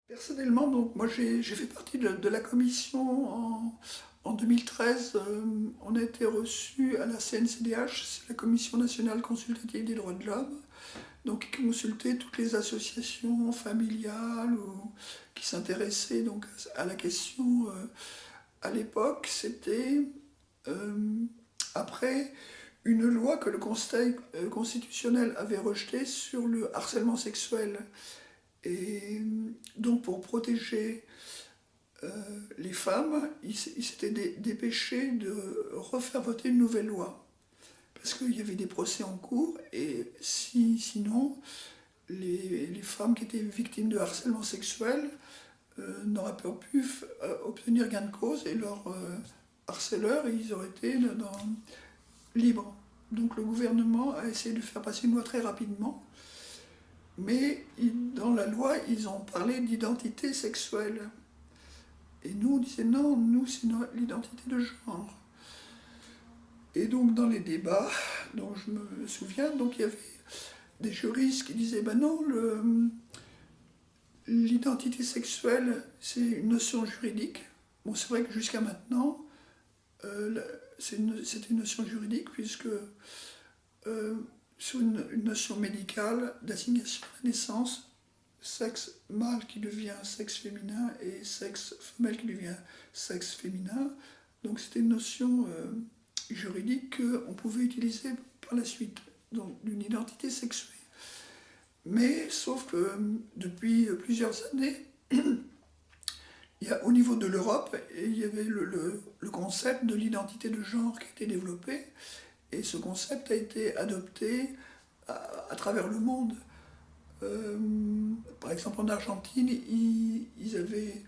Personnellement, donc moi j'ai fait partie de la commission en 2013. On a été reçu à la CNCDH, c'est la Commission nationale consultative des droits de l'homme, donc qui consultait toutes les associations familiales ou qui s'intéressaient donc à la question. À l'époque, c'était euh, après une loi que le Conseil constitutionnel avait rejetée sur le harcèlement sexuel. Et donc pour protéger euh, les femmes, il s'était dépêché de refaire voter une nouvelle loi. Parce qu'il y avait des procès en cours et sinon, les femmes qui étaient victimes de harcèlement sexuel n'auraient pas pu obtenir gain de cause et leurs harceleurs, ils auraient été libres. Donc le gouvernement a essayé de faire passer une loi très rapidement. Mais dans la loi, ils ont parlé d'identité sexuelle. Et nous, on disait non, nous, c'est l'identité de genre. Et donc, dans les débats, dont je me souviens, donc il y avait des juristes qui disaient ben non, l'identité sexuelle, c'est une notion juridique. Bon, c'est vrai que jusqu'à maintenant, c'est une notion juridique, puisque sur une notion médicale d'assignation à la naissance, sexe mâle qui devient sexe féminin et sexe femelle qui devient sexe féminin. Donc c'était une notion juridique qu'on pouvait utiliser par la suite, donc d'une identité sexuée. Mais sauf que depuis plusieurs années, au niveau de l'Europe, il y avait le concept de l'identité de genre qui a été développé, et ce concept a été adopté à travers le monde. Euh, Par exemple, en Argentine, ils avaient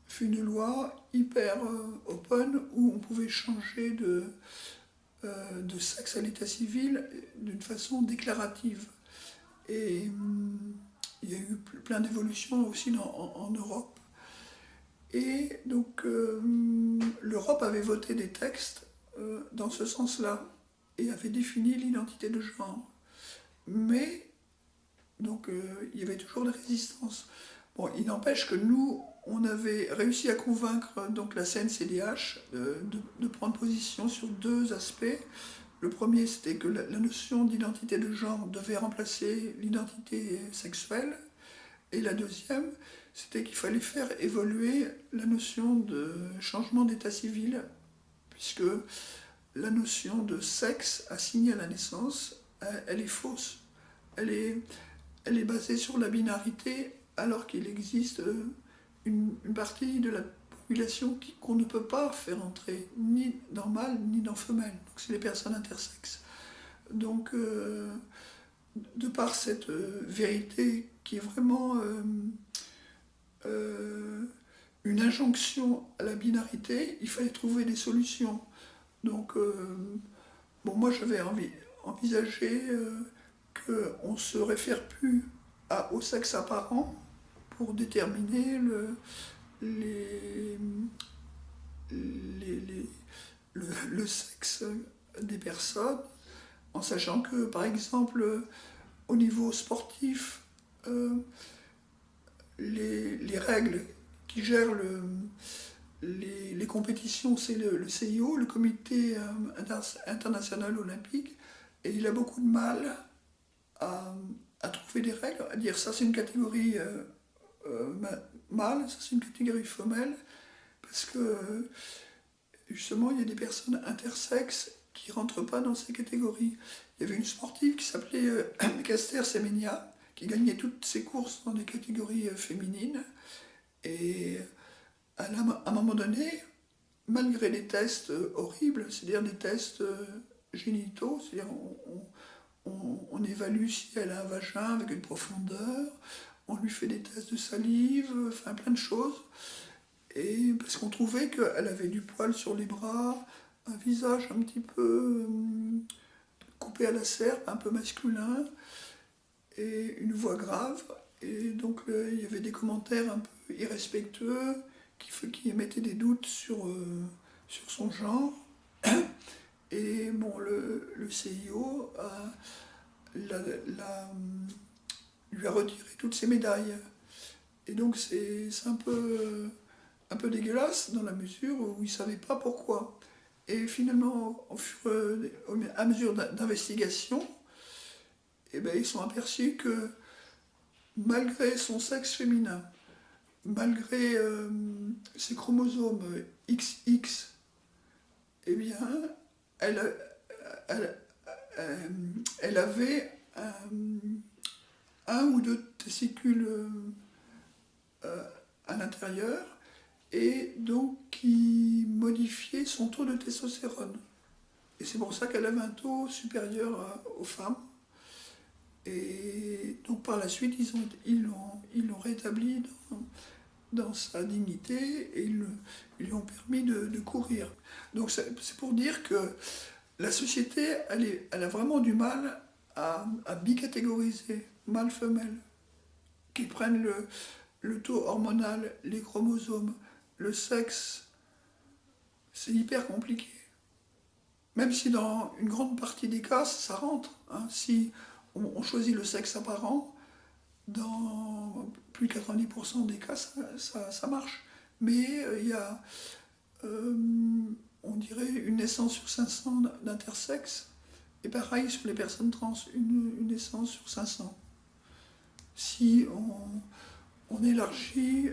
fait une loi hyper open où on pouvait changer de sexe à l'état civil d'une façon déclarative. Et il y a eu plein d'évolutions aussi en Europe. Et donc l'Europe avait voté des textes dans ce sens-là et avait défini l'identité de genre. Mais donc il y avait toujours des résistances. Bon, il n'empêche que nous, on avait réussi à convaincre donc la CNCDH de prendre position sur deux aspects. Le premier, c'était que la notion d'identité de genre devait remplacer l'identité sexuelle. Et la deuxième, c'était qu'il fallait faire évoluer la notion de changement d'état civil, puisque la notion de sexe assignée à la naissance, elle est fausse. Elle est, elle est basée sur la binarité, alors qu'il existe une partie de la population qu'on ne peut pas faire entrer, ni dans mâle, ni dans femelle. Donc c'est les personnes intersexes. Donc, de par cette vérité qui est vraiment euh, une injonction à la binarité, il fallait trouver des solutions. Donc, bon, moi j'avais envisagé qu'on ne se réfère plus au sexe apparent pour déterminer les, les, les- le sexe des personnes, en sachant que, par exemple, au niveau sportif, euh, les règles qui gèrent les compétitions, c'est le CIO, le Comité international olympique, et il a beaucoup de mal à, à trouver des règles, à dire ça c'est une catégorie euh, mâle, ça c'est une catégorie femelle, parce que justement il y a des personnes intersexes qui ne rentrent pas dans ces catégories. Il y avait une sportive qui s'appelait Caster Semenya, qui gagnait toutes ses courses dans des catégories féminines, et à un moment donné, malgré des tests horribles, c'est-à-dire des tests génitaux, c'est-à-dire on évalue si elle a un vagin avec une profondeur, on lui fait des tests de salive, enfin plein de choses, et parce qu'on trouvait qu'elle avait du poil sur les bras, un visage un petit peu coupé à la serpe, un peu masculin, et une voix grave. Et donc il y avait des commentaires un peu irrespectueux qui émettaient des doutes sur son genre. Et bon, le CIO la- la- lui a retiré toutes ses médailles. Et donc c'est un peu dégueulasse dans la mesure où ils ne savaient pas pourquoi. Et finalement, à mesure d'investigation, eh ben, ils sont aperçus que malgré son sexe féminin, malgré ses chromosomes XX, eh bien, elle, elle, elle avait un ou deux testicules à l'intérieur et donc qui modifiait son taux de testostérone. Et c'est pour ça qu'elle avait un taux supérieur aux femmes. Et donc par la suite, ils l'ont rétabli dans sa dignité et ils lui ont permis de courir. Donc c'est pour dire que la société, elle a vraiment du mal à bicatégoriser mâle-femelle, qui prennent le taux hormonal, les chromosomes, le sexe. C'est hyper compliqué. Même si dans une grande partie des cas, ça rentre. Hein. Si on choisit le sexe apparent, dans plus de 90% des cas, ça marche. Mais il y a, on dirait, une naissance sur 500 d'intersexe. Et pareil sur les personnes trans, une naissance sur 500. Si on élargit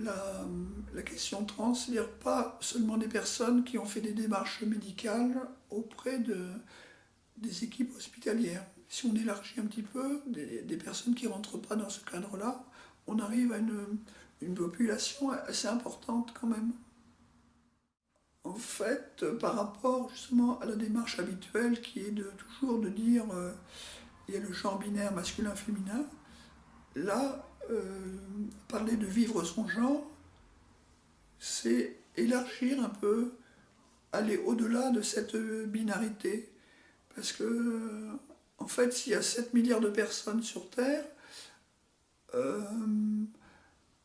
la question trans, c'est-à-dire pas seulement des personnes qui ont fait des démarches médicales auprès des équipes hospitalières. Si on élargit un petit peu, des personnes qui ne rentrent pas dans ce cadre-là, on arrive à une population assez importante quand même. En fait, par rapport justement à la démarche habituelle qui est toujours de dire il y a le genre binaire masculin-féminin, là, parler de vivre son genre, c'est élargir un peu, aller au-delà de cette binarité. Parce que, en fait, s'il y a 7 milliards de personnes sur Terre, il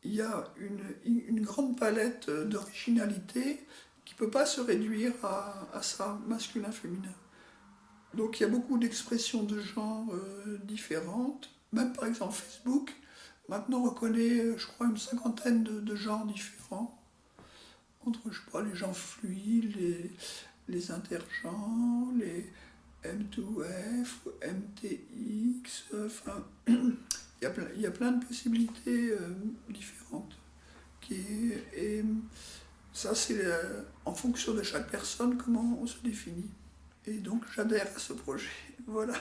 y a une grande palette d'originalité qui ne peut pas se réduire à ça, masculin-féminin. Donc il y a beaucoup d'expressions de genre différentes. Même par exemple Facebook, maintenant reconnaît, je crois, une cinquantaine de genres différents. Entre, je sais pas, les genres fluides, les intergenres, les M2F, MTX, enfin, il y a plein de possibilités différentes. Et ça, c'est en fonction de chaque personne comment on se définit. Et donc j'adhère à ce projet. Voilà.